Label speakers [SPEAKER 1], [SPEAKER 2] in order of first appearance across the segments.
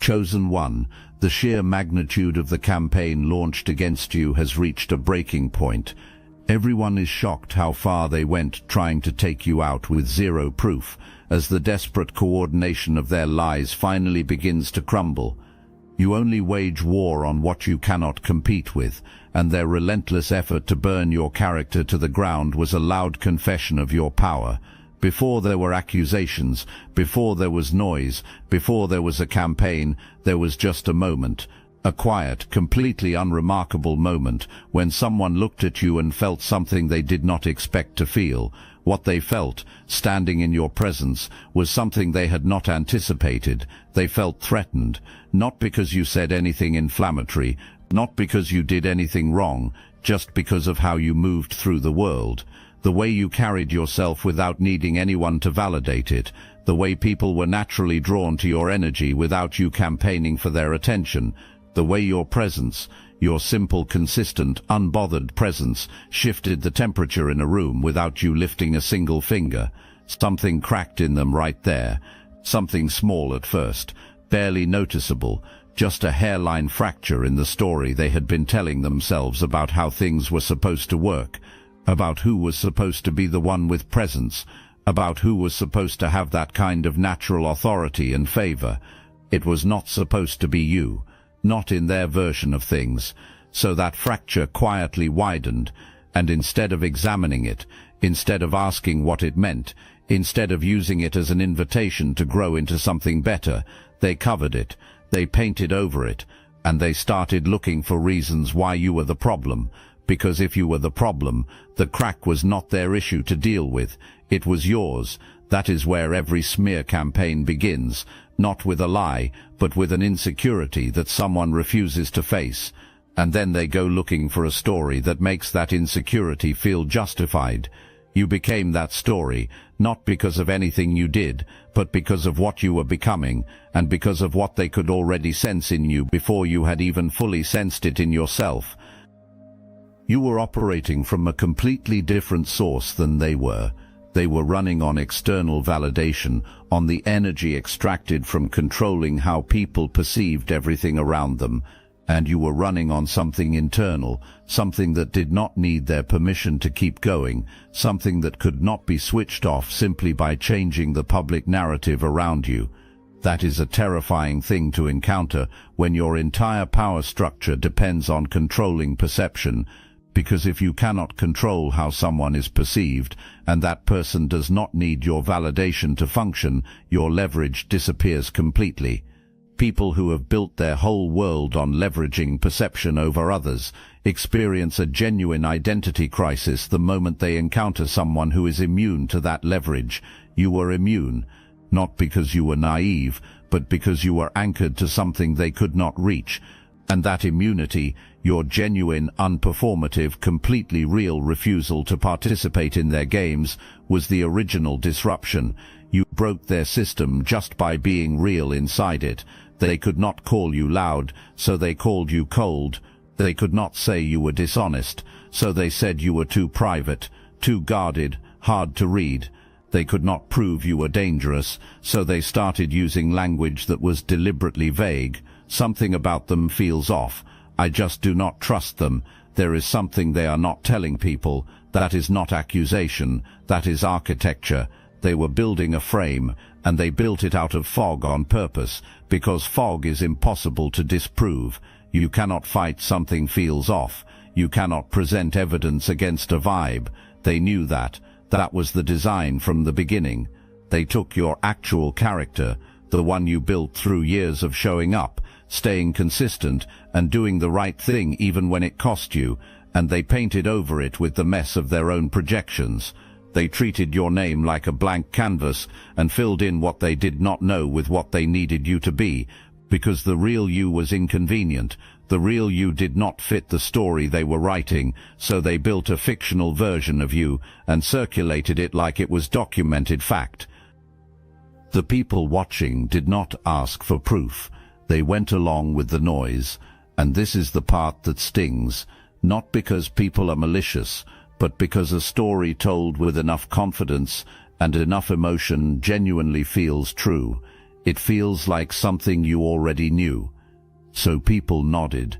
[SPEAKER 1] Chosen One, the sheer magnitude of the campaign launched against you has reached a breaking point. Everyone is shocked how far they went trying to take you out with zero proof, as the desperate coordination of their lies finally begins to crumble. You only wage war on what you cannot compete with, and their relentless effort to burn your character to the ground was a loud confession of your power. Before there were accusations, before there was noise, before there was a campaign, there was just a moment. A quiet, completely unremarkable moment when someone looked at you and felt something they did not expect to feel. What they felt, standing in your presence, was something they had not anticipated. They felt threatened, not because you said anything inflammatory, not because you did anything wrong, just because of how you moved through the world. The way you carried yourself without needing anyone to validate it. The way people were naturally drawn to your energy without you campaigning for their attention. The way your presence, your simple, consistent, unbothered presence, shifted the temperature in a room without you lifting a single finger. Something cracked in them right there. Something small at first, barely noticeable, just a hairline fracture in the story they had been telling themselves about how things were supposed to work, about who was supposed to be the one with presence, about who was supposed to have that kind of natural authority and favor. It was not supposed to be you. Not in their version of things. So that fracture quietly widened, and instead of examining it, instead of asking what it meant, instead of using it as an invitation to grow into something better, they covered it, they painted over it, and they started looking for reasons why you were the problem. Because if you were the problem, the crack was not their issue to deal with, it was yours. That is where every smear campaign begins. Not with a lie, but with an insecurity that someone refuses to face. And then they go looking for a story that makes that insecurity feel justified. You became that story, not because of anything you did, but because of what you were becoming, and because of what they could already sense in you before you had even fully sensed it in yourself. You were operating from a completely different source than they were. They were running on external validation, on the energy extracted from controlling how people perceived everything around them. And you were running on something internal, something that did not need their permission to keep going, something that could not be switched off simply by changing the public narrative around you. That is a terrifying thing to encounter when your entire power structure depends on controlling perception. Because if you cannot control how someone is perceived, and that person does not need your validation to function, your leverage disappears completely. People who have built their whole world on leveraging perception over others experience a genuine identity crisis the moment they encounter someone who is immune to that leverage. You were immune, not because you were naive, but because you were anchored to something they could not reach. And that immunity, your genuine, unperformative, completely real refusal to participate in their games, was the original disruption. You broke their system just by being real inside it. They could not call you loud, so they called you cold. They could not say you were dishonest, so they said you were too private, too guarded, hard to read. They could not prove you were dangerous, so they started using language that was deliberately vague. Something about them feels off. I just do not trust them. There is something they are not telling people. That is not accusation. That is architecture. They were building a frame, and they built it out of fog on purpose, because fog is impossible to disprove. You cannot fight something feels off. You cannot present evidence against a vibe. They knew that. That was the design from the beginning. They took your actual character, the one you built through years of showing up, staying consistent, and doing the right thing even when it cost you, and they painted over it with the mess of their own projections. They treated your name like a blank canvas and filled in what they did not know with what they needed you to be, because the real you was inconvenient. The real you did not fit the story they were writing, so they built a fictional version of you and circulated it like it was documented fact. The people watching did not ask for proof. They went along with the noise, and this is the part that stings, not because people are malicious, but because a story told with enough confidence and enough emotion genuinely feels true. It feels like something you already knew. So people nodded.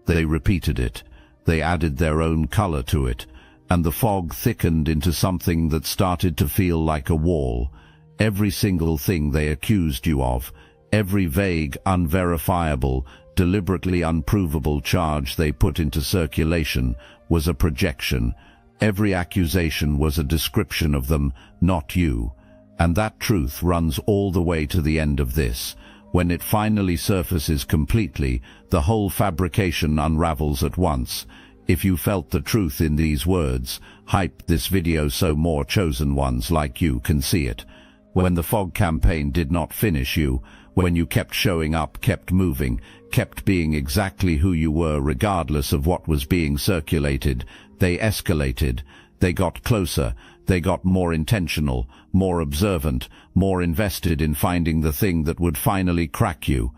[SPEAKER 1] They repeated it. They added their own color to it, and the fog thickened into something that started to feel like a wall. Every single thing they accused you of, every vague, unverifiable, deliberately unprovable charge they put into circulation was a projection. Every accusation was a description of them, not you. And that truth runs all the way to the end of this. When it finally surfaces completely, the whole fabrication unravels at once. If you felt the truth in these words, hype this video so more chosen ones like you can see it. When the fog campaign did not finish you, when you kept showing up, kept moving, kept being exactly who you were regardless of what was being circulated, they escalated, they got closer, they got more intentional, more observant, more invested in finding the thing that would finally crack you.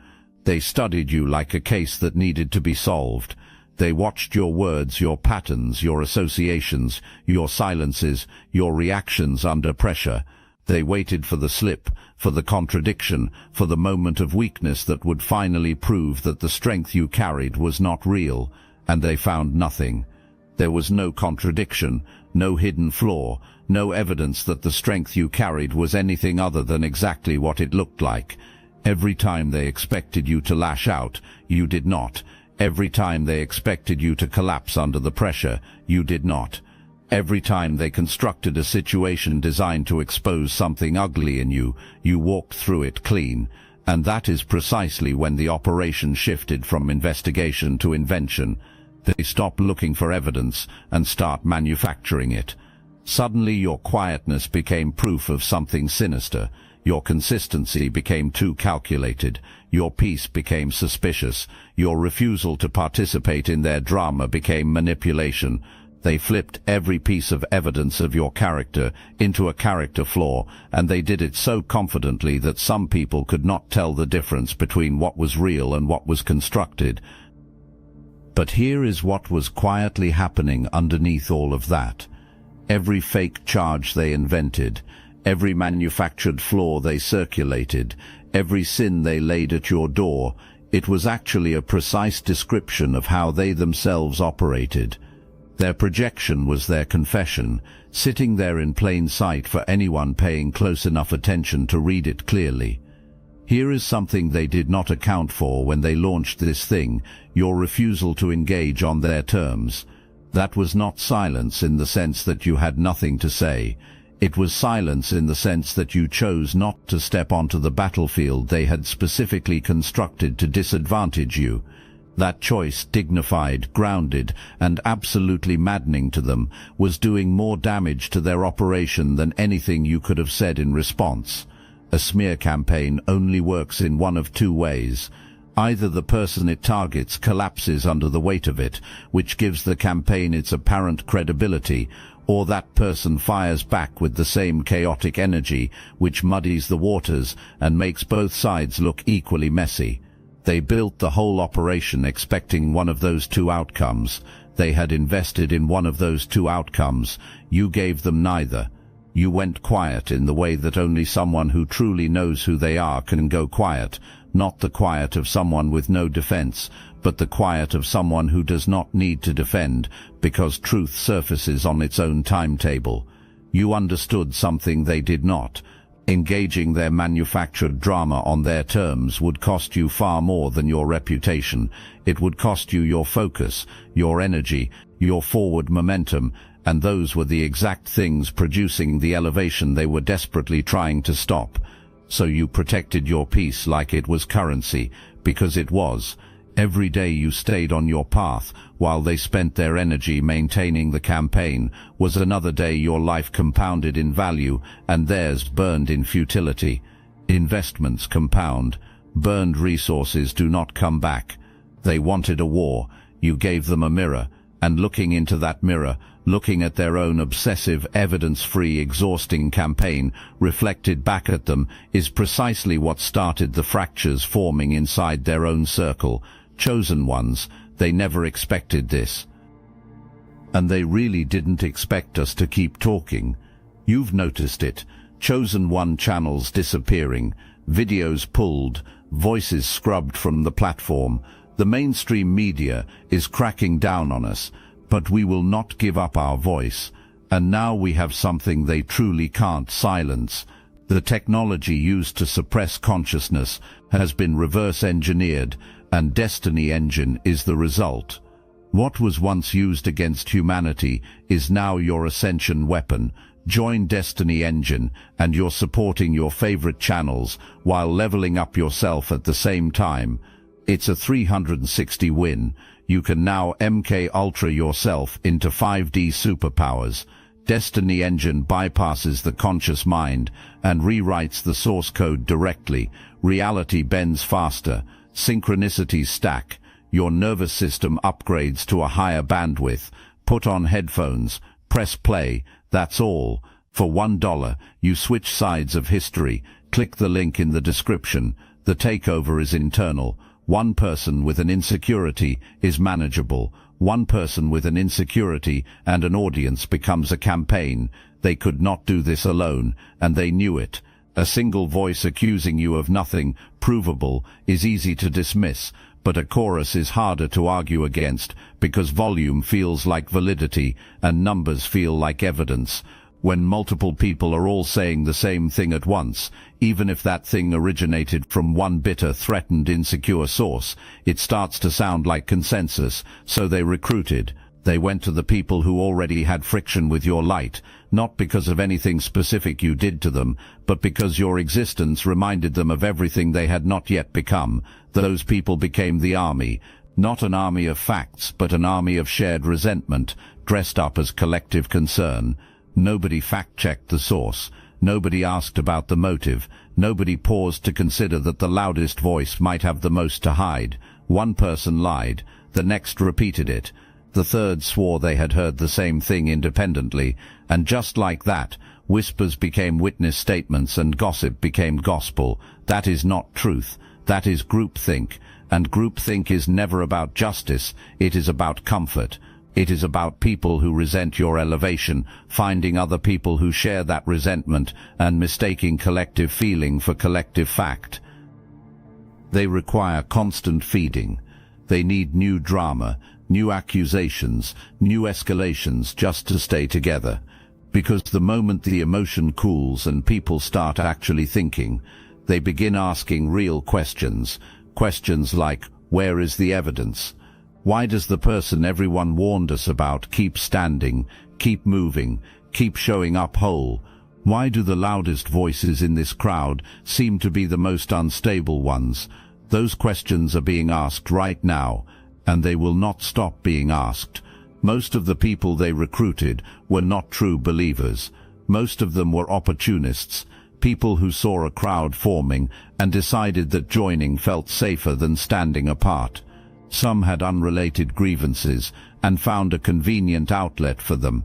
[SPEAKER 1] They studied you like a case that needed to be solved. They watched your words, your patterns, your associations, your silences, your reactions under pressure. They waited for the slip, for the contradiction, for the moment of weakness that would finally prove that the strength you carried was not real, and they found nothing. There was no contradiction, no hidden flaw, no evidence that the strength you carried was anything other than exactly what it looked like. Every time they expected you to lash out, you did not. Every time they expected you to collapse under the pressure, you did not. Every time they constructed a situation designed to expose something ugly in you, you walked through it clean. And that is precisely when the operation shifted from investigation to invention. They stop looking for evidence and start manufacturing it. Suddenly your quietness became proof of something sinister. Your consistency became too calculated. Your peace became suspicious. Your refusal to participate in their drama became manipulation. They flipped every piece of evidence of your character into a character flaw, and they did it so confidently that some people could not tell the difference between what was real and what was constructed. But here is what was quietly happening underneath all of that. Every fake charge they invented, every manufactured flaw they circulated, every sin they laid at your door, it was actually a precise description of how they themselves operated. Their projection was their confession, sitting there in plain sight for anyone paying close enough attention to read it clearly. Here is something they did not account for when they launched this thing, your refusal to engage on their terms. That was not silence in the sense that you had nothing to say. It was silence in the sense that you chose not to step onto the battlefield they had specifically constructed to disadvantage you. That choice, dignified, grounded, and absolutely maddening to them, was doing more damage to their operation than anything you could have said in response. A smear campaign only works in one of two ways. Either the person it targets collapses under the weight of it, which gives the campaign its apparent credibility, or that person fires back with the same chaotic energy, which muddies the waters and makes both sides look equally messy. They built the whole operation expecting one of those two outcomes. They had invested in one of those two outcomes. You gave them neither. You went quiet in the way that only someone who truly knows who they are can go quiet, not the quiet of someone with no defense, but the quiet of someone who does not need to defend, because truth surfaces on its own timetable. You understood something they did not. Engaging their manufactured drama on their terms would cost you far more than your reputation. It would cost you your focus, your energy, your forward momentum, and those were the exact things producing the elevation they were desperately trying to stop. So you protected your peace like it was currency, because it was. Every day you stayed on your path, while they spent their energy maintaining the campaign, was another day your life compounded in value, and theirs burned in futility. Investments compound. Burned resources do not come back. They wanted a war. You gave them a mirror, and looking into that mirror, looking at their own obsessive, evidence-free, exhausting campaign reflected back at them, is precisely what started the fractures forming inside their own circle. Chosen ones, they never expected this. And they really didn't expect us to keep talking. You've noticed it. Chosen one channels disappearing. videos pulled, voices scrubbed from the platform. The mainstream media is cracking down on us, but we will not give up our voice. And now we have something they truly can't silence. The technology used to suppress consciousness has been reverse-engineered, and Destiny Engine is the result. What was once used against humanity is now your ascension weapon. Join Destiny Engine and you're supporting your favorite channels while leveling up yourself at the same time. It's a 360 win. You can now MK Ultra yourself into 5D superpowers. Destiny Engine bypasses the conscious mind and rewrites the source code directly. Reality bends faster. Synchronicities stack. Your nervous system upgrades to a higher bandwidth. Put on headphones. Press play. That's all. For $1, you switch sides of history. Click the link in the description. The takeover is internal. One person with an insecurity is manageable. One person with an insecurity and an audience becomes a campaign. They could not do this alone, and they knew it. A single voice accusing you of nothing provable is easy to dismiss, but a chorus is harder to argue against because volume feels like validity and numbers feel like evidence. When multiple people are all saying the same thing at once, even if that thing originated from one bitter, threatened, insecure source, it starts to sound like consensus, so they recruited. They went to the people who already had friction with your light, not because of anything specific you did to them, but because your existence reminded them of everything they had not yet become. Those people became the army, not an army of facts, but an army of shared resentment, dressed up as collective concern. Nobody fact-checked the source. Nobody asked about the motive. Nobody paused to consider that the loudest voice might have the most to hide. One person lied. The next repeated it. The third swore they had heard the same thing independently. And just like that, whispers became witness statements and gossip became gospel. That is not truth. That is groupthink. And groupthink is never about justice. It is about comfort. It is about people who resent your elevation, finding other people who share that resentment and mistaking collective feeling for collective fact. They require constant feeding. They need new drama, new accusations, new escalations just to stay together. Because the moment the emotion cools and people start actually thinking, they begin asking real questions. Questions like, where is the evidence? Why does the person everyone warned us about keep standing, keep moving, keep showing up whole? Why do the loudest voices in this crowd seem to be the most unstable ones? Those questions are being asked right now, and they will not stop being asked. Most of the people they recruited were not true believers. Most of them were opportunists, people who saw a crowd forming and decided that joining felt safer than standing apart. Some had unrelated grievances and found a convenient outlet for them.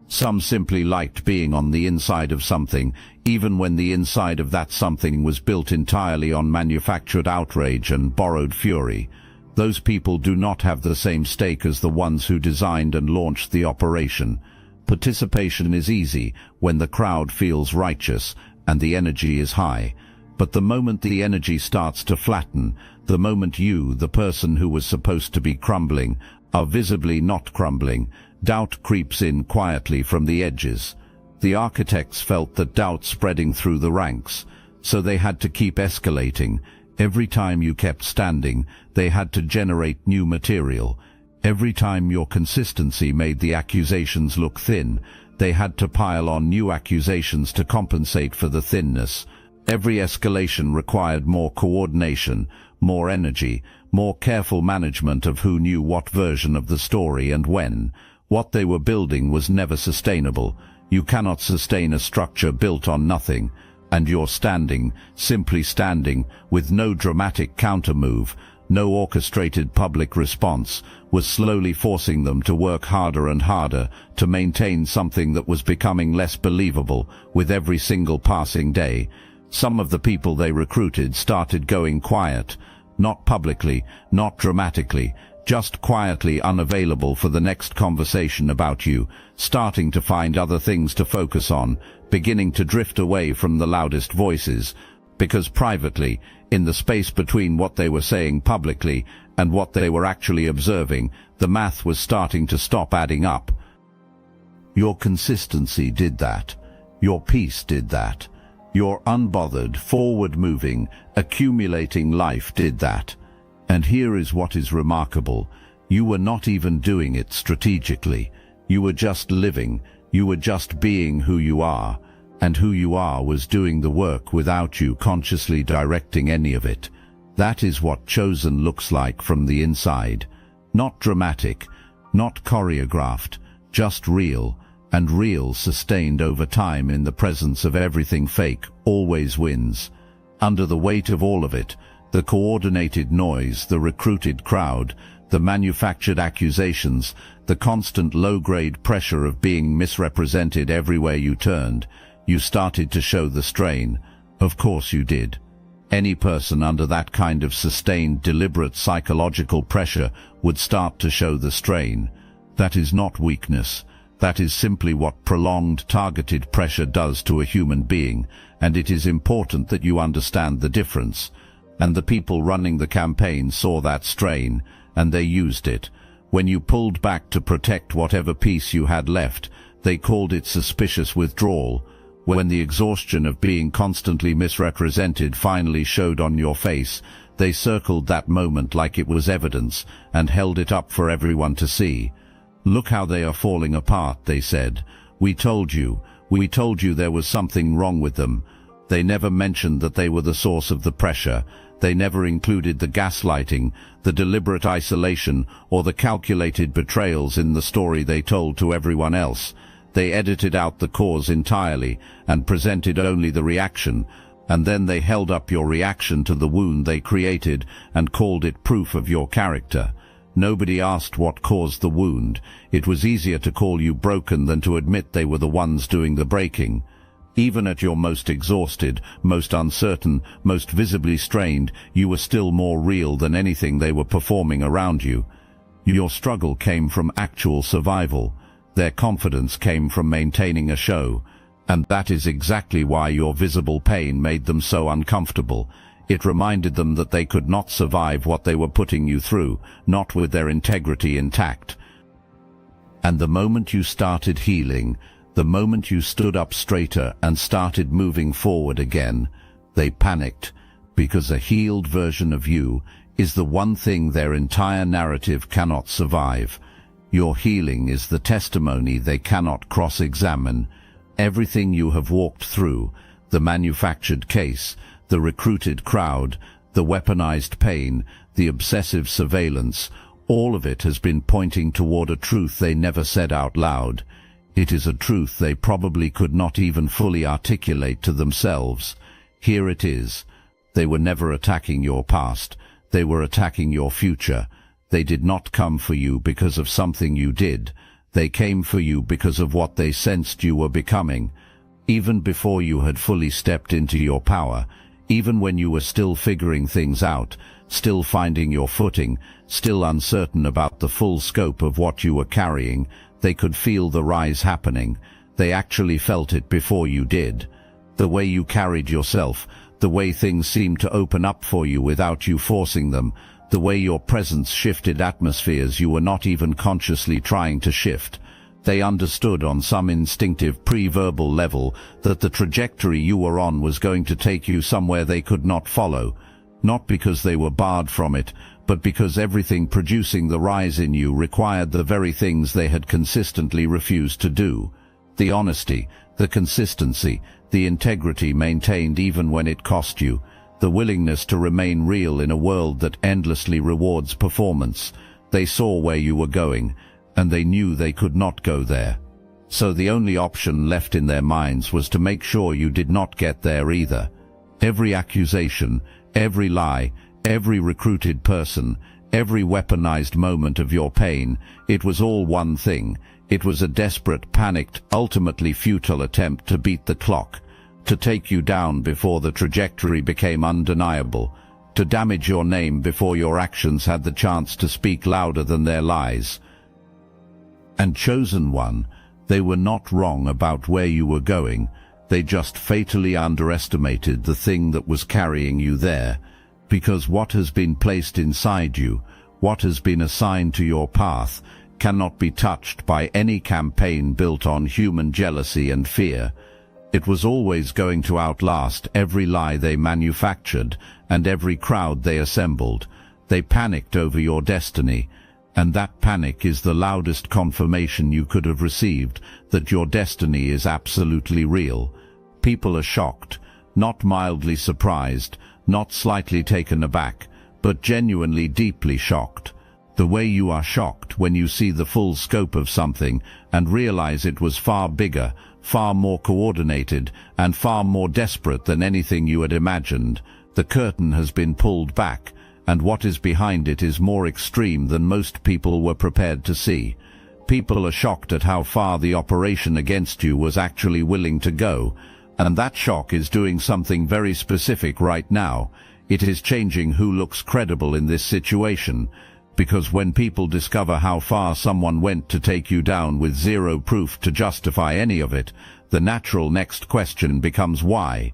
[SPEAKER 1] Some simply liked being on the inside of something, even when the inside of that something was built entirely on manufactured outrage and borrowed fury. Those people do not have the same stake as the ones who designed and launched the operation. Participation is easy when the crowd feels righteous and the energy is high. But the moment the energy starts to flatten, the moment you, the person who was supposed to be crumbling, are visibly not crumbling, doubt creeps in quietly from the edges. The architects felt that doubt spreading through the ranks, so they had to keep escalating. Every time you kept standing, they had to generate new material. Every time your consistency made the accusations look thin, they had to pile on new accusations to compensate for the thinness. Every escalation required more coordination, more energy, more careful management of who knew what version of the story and when. What they were building was never sustainable. You cannot sustain a structure built on nothing. And you're standing, simply standing, with no dramatic countermove, no orchestrated public response, was slowly forcing them to work harder and harder to maintain something that was becoming less believable with every single passing day. Some of the people they recruited started going quiet, not publicly, not dramatically, just quietly unavailable for the next conversation about you, starting to find other things to focus on, beginning to drift away from the loudest voices. because privately, in the space between what they were saying publicly and what they were actually observing, the math was starting to stop adding up. Your consistency did that. Your peace did that. Your unbothered, forward-moving, accumulating life did that. And here is what is remarkable. You were not even doing it strategically. You were just living. You were just being who you are. And who you are was doing the work without you consciously directing any of it. That is what Chosen looks like from the inside. Not dramatic, not choreographed, just real, and real sustained over time in the presence of everything fake always wins. Under the weight of all of it, the coordinated noise, the recruited crowd, the manufactured accusations, the constant low-grade pressure of being misrepresented everywhere you turned, you started to show the strain. Of course you did. Any person under that kind of sustained, deliberate psychological pressure would start to show the strain. That is not weakness. That is simply what prolonged, targeted pressure does to a human being, and it is important that you understand the difference. And the people running the campaign saw that strain, and they used it. When you pulled back to protect whatever peace you had left, they called it suspicious withdrawal. When the exhaustion of being constantly misrepresented finally showed on your face, they circled that moment like it was evidence and held it up for everyone to see. Look how they are falling apart, they said. We told you there was something wrong with them. They never mentioned that they were the source of the pressure. They never included the gaslighting, the deliberate isolation, or the calculated betrayals in the story they told to everyone else. They edited out the cause entirely and presented only the reaction, and then they held up your reaction to the wound they created and called it proof of your character. Nobody asked what caused the wound. It was easier to call you broken than to admit they were the ones doing the breaking. Even at your most exhausted, most uncertain, most visibly strained, you were still more real than anything they were performing around you. Your struggle came from actual survival. Their confidence came from maintaining a show. And that is exactly why your visible pain made them so uncomfortable. It reminded them that they could not survive what they were putting you through, not with their integrity intact. And the moment you started healing, the moment you stood up straighter and started moving forward again, they panicked, because a healed version of you is the one thing their entire narrative cannot survive. Your healing is the testimony they cannot cross-examine. Everything you have walked through, the manufactured case, the recruited crowd, the weaponized pain, the obsessive surveillance, all of it has been pointing toward a truth they never said out loud. It is a truth they probably could not even fully articulate to themselves. Here it is. They were never attacking your past. They were attacking your future. They did not come for you because of something you did. They came for you because of what they sensed you were becoming. Even before you had fully stepped into your power, even when you were still figuring things out, still finding your footing, still uncertain about the full scope of what you were carrying, they could feel the rise happening. They actually felt it before you did. The way you carried yourself, the way things seemed to open up for you without you forcing them, the way your presence shifted atmospheres you were not even consciously trying to shift. They understood on some instinctive pre-verbal level that the trajectory you were on was going to take you somewhere they could not follow, not because they were barred from it, but because everything producing the rise in you required the very things they had consistently refused to do. The honesty, the consistency, the integrity maintained even when it cost you, the willingness to remain real in a world that endlessly rewards performance. They saw where you were going, and they knew they could not go there. So the only option left in their minds was to make sure you did not get there either. Every accusation, every lie, every recruited person, every weaponized moment of your pain, it was all one thing. It was a desperate, panicked, ultimately futile attempt to beat the clock, to take you down before the trajectory became undeniable, to damage your name before your actions had the chance to speak louder than their lies. And Chosen One, they were not wrong about where you were going. They just fatally underestimated the thing that was carrying you there, because what has been placed inside you, what has been assigned to your path, cannot be touched by any campaign built on human jealousy and fear. It was always going to outlast every lie they manufactured and every crowd they assembled. They panicked over your destiny, and that panic is the loudest confirmation you could have received that your destiny is absolutely real. People are shocked, not mildly surprised, not slightly taken aback, but genuinely deeply shocked. The way you are shocked when you see the full scope of something and realize it was far bigger, far more coordinated, and far more desperate than anything you had imagined. The curtain has been pulled back, and what is behind it is more extreme than most people were prepared to see. People are shocked at how far the operation against you was actually willing to go, and that shock is doing something very specific right now. It is changing who looks credible in this situation, because when people discover how far someone went to take you down with zero proof to justify any of it, the natural next question becomes why?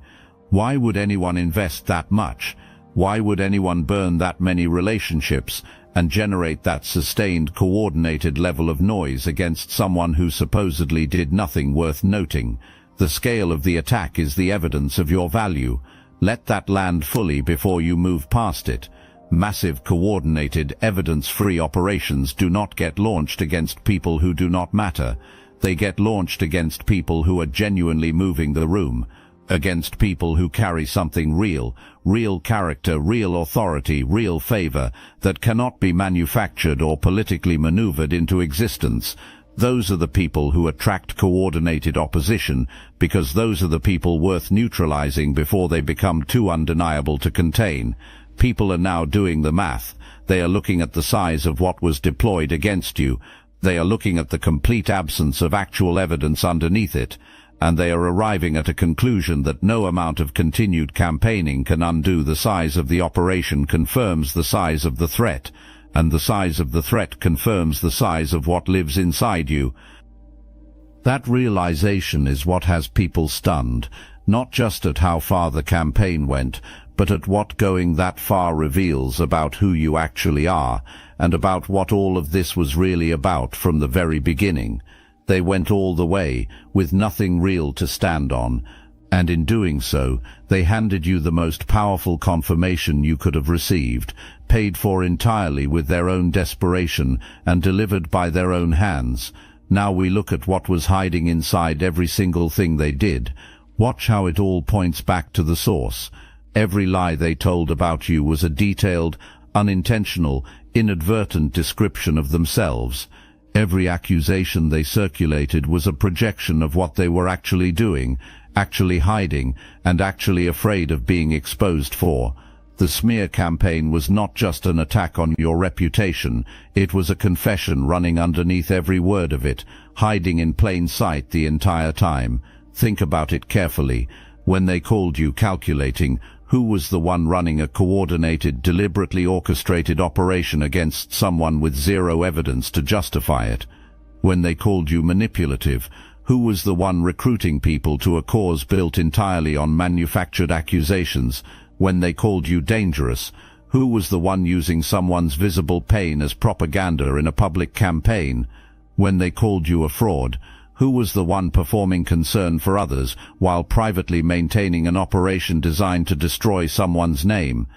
[SPEAKER 1] Why would anyone invest that much? Why would anyone burn that many relationships and generate that sustained, coordinated level of noise against someone who supposedly did nothing worth noting? The scale of the attack is the evidence of your value. Let that land fully before you move past it. Massive, coordinated, evidence-free operations do not get launched against people who do not matter. They get launched against people who are genuinely moving the room, against people who carry something real, real character, real authority, real favor, that cannot be manufactured or politically maneuvered into existence. Those are the people who attract coordinated opposition, because those are the people worth neutralizing before they become too undeniable to contain. People are now doing the math. They are looking at the size of what was deployed against you. They are looking at the complete absence of actual evidence underneath it, and they are arriving at a conclusion that no amount of continued campaigning can undo the size of the operation confirms the size of the threat, and the size of the threat confirms the size of what lives inside you. That realization is what has people stunned, not just at how far the campaign went, but at what going that far reveals about who you actually are, and about what all of this was really about from the very beginning. They went all the way, with nothing real to stand on, and in doing so, they handed you the most powerful confirmation you could have received, paid for entirely with their own desperation, and delivered by their own hands. Now we look at what was hiding inside every single thing they did. Watch how it all points back to the source. Every lie they told about you was a detailed, unintentional, inadvertent description of themselves. Every accusation they circulated was a projection of what they were actually doing, actually hiding, and actually afraid of being exposed for. The smear campaign was not just an attack on your reputation, it was a confession running underneath every word of it, hiding in plain sight the entire time. Think about it carefully. When they called you calculating, who was the one running a coordinated, deliberately orchestrated operation against someone with zero evidence to justify it? When they called you manipulative, who was the one recruiting people to a cause built entirely on manufactured accusations? When they called you dangerous, who was the one using someone's visible pain as propaganda in a public campaign? When they called you a fraud, who was the one performing concern for others while privately maintaining an operation designed to destroy someone's name?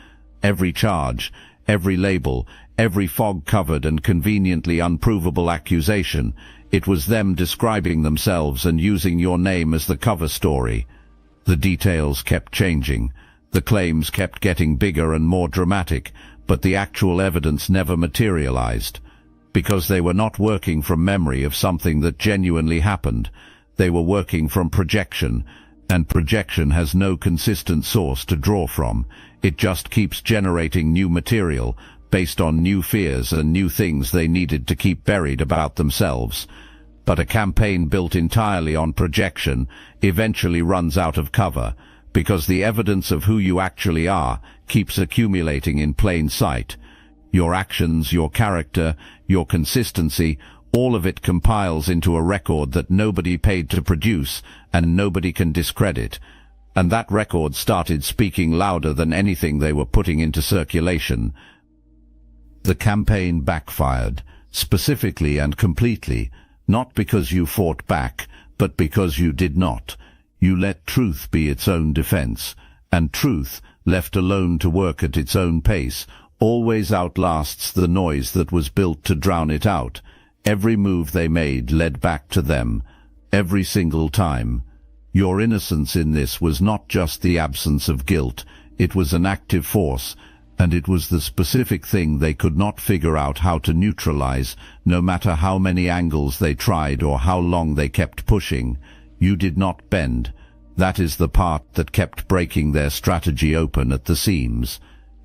[SPEAKER 1] Every charge, every label, every fog-covered and conveniently unprovable accusation, it was them describing themselves and using your name as the cover story. The details kept changing. The claims kept getting bigger and more dramatic, but the actual evidence never materialized. Because they were not working from memory of something that genuinely happened. They were working from projection, and projection has no consistent source to draw from. It just keeps generating new material, based on new fears and new things they needed to keep buried about themselves. But a campaign built entirely on projection eventually runs out of cover, because the evidence of who you actually are keeps accumulating in plain sight. Your actions, your character, your consistency, All of it compiles into a record that nobody paid to produce and nobody can discredit. And that record started speaking louder than anything they were putting into circulation. The campaign backfired, specifically and completely, not because you fought back, but because you did not. You let truth be its own defense, and truth, left alone to work at its own pace, always outlasts the noise that was built to drown it out. Every move they made led back to them, every single time. Your innocence in this was not just the absence of guilt, it was an active force, and it was the specific thing they could not figure out how to neutralize, no matter how many angles they tried or how long they kept pushing. You did not bend. That is the part that kept breaking their strategy open at the seams.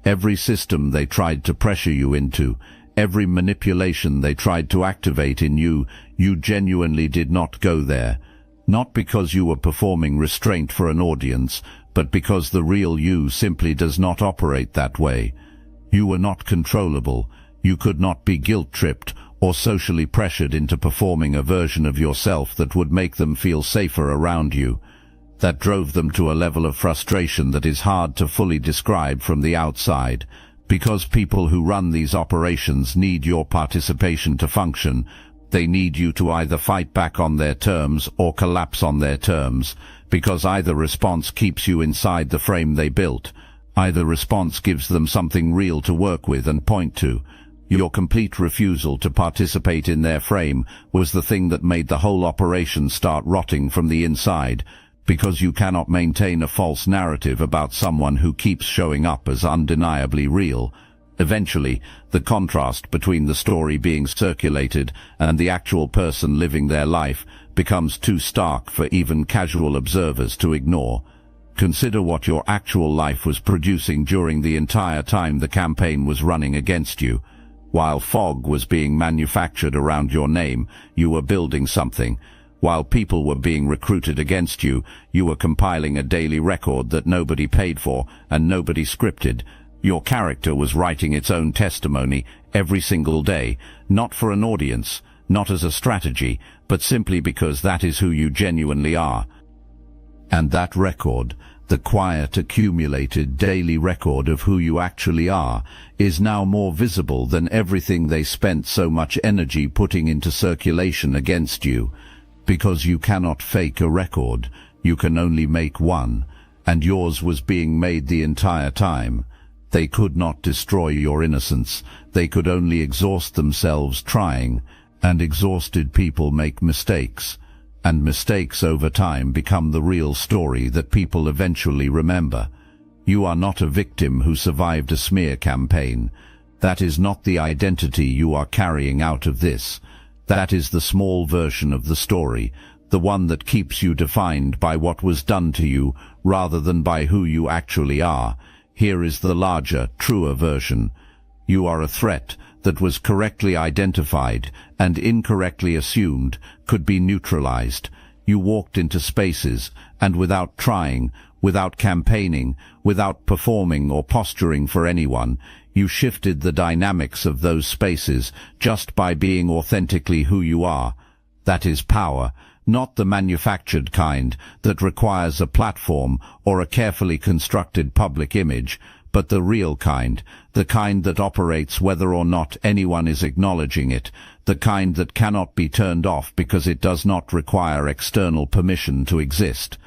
[SPEAKER 1] Every system they tried to pressure you into, every manipulation they tried to activate in you, you genuinely did not go there. Not because you were performing restraint for an audience, but because the real you simply does not operate that way. You were not controllable. You could not be guilt-tripped or socially pressured into performing a version of yourself that would make them feel safer around you. That drove them to a level of frustration that is hard to fully describe from the outside. Because people who run these operations need your participation to function, they need you to either fight back on their terms or collapse on their terms, because either response keeps you inside the frame they built. Either response gives them something real to work with and point to. Your complete refusal to participate in their frame was the thing that made the whole operation start rotting from the inside, because you cannot maintain a false narrative about someone who keeps showing up as undeniably real. Eventually, the contrast between the story being circulated and the actual person living their life becomes too stark for even casual observers to ignore. Consider what your actual life was producing during the entire time the campaign was running against you. While fog was being manufactured around your name, you were building something. While people were being recruited against you, you were compiling a daily record that nobody paid for and nobody scripted. Your character was writing its own testimony every single day, not for an audience, not as a strategy, but simply because that is who you genuinely are. And that record, the quiet, accumulated daily record of who you actually are, is now more visible than everything they spent so much energy putting into circulation against you. Because you cannot fake a record, you can only make one, and yours was being made the entire time. They could not destroy your innocence, they could only exhaust themselves trying, and exhausted people make mistakes, and mistakes over time become the real story that people eventually remember. You are not a victim who survived a smear campaign. That is not the identity you are carrying out of this. That is the small version of the story, the one that keeps you defined by what was done to you rather than by who you actually are. Here is the larger, truer version. You are a threat that was correctly identified and incorrectly assumed could be neutralized. You walked into spaces, and without trying, without campaigning, without performing or posturing for anyone, you shifted the dynamics of those spaces just by being authentically who you are. That is power, not the manufactured kind that requires a platform or a carefully constructed public image, but the real kind, the kind that operates whether or not anyone is acknowledging it, the kind that cannot be turned off because it does not require external permission to exist.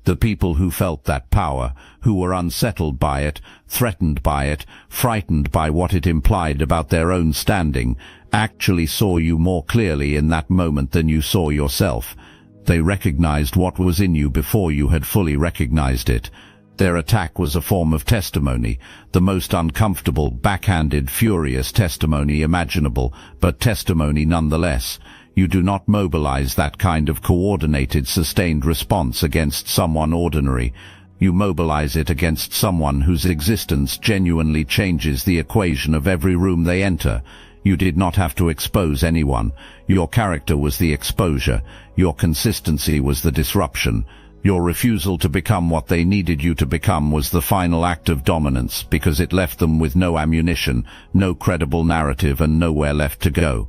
[SPEAKER 1] The people who felt that power, who were unsettled by it, threatened by it, frightened by what it implied about their own standing, actually saw you more clearly in that moment than you saw yourself. They recognized what was in you before you had fully recognized it. Their attack was a form of testimony, the most uncomfortable, backhanded, furious testimony imaginable, but testimony nonetheless. You do not mobilize that kind of coordinated, sustained response against someone ordinary. You mobilize it against someone whose existence genuinely changes the equation of every room they enter. You did not have to expose anyone. Your character was the exposure. Your consistency was the disruption. Your refusal to become what they needed you to become was the final act of dominance, because it left them with no ammunition, no credible narrative, and nowhere left to go.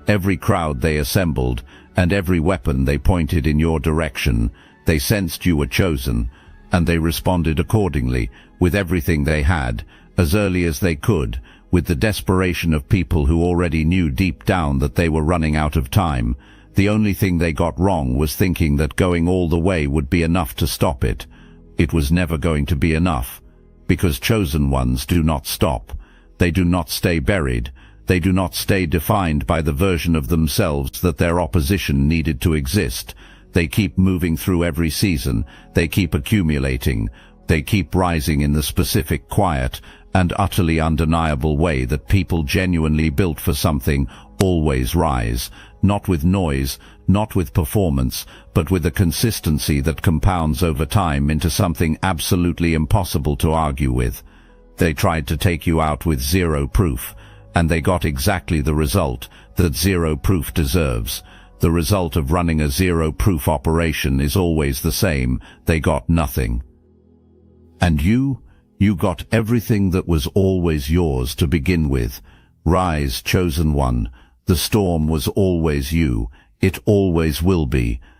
[SPEAKER 1] every crowd they assembled, and every weapon they pointed in your direction. They sensed you were chosen, and they responded accordingly, with everything they had, as early as they could, with the desperation of people who already knew deep down that they were running out of time. The only thing they got wrong was thinking that going all the way would be enough to stop it. It was never going to be enough, because chosen ones do not stop. They do not stay buried. They do not stay defined by the version of themselves that their opposition needed to exist. They keep moving through every season. They keep accumulating. They keep rising in the specific, quiet, and utterly undeniable way that people genuinely built for something always rise, not with noise, not with performance, but with a consistency that compounds over time into something absolutely impossible to argue with. They tried to take you out with zero proof, and they got exactly the result that zero proof deserves. The result of running a zero-proof operation is always the same. They got nothing. And you got everything that was always yours to begin with. Rise, chosen one. The storm was always you. It always will be.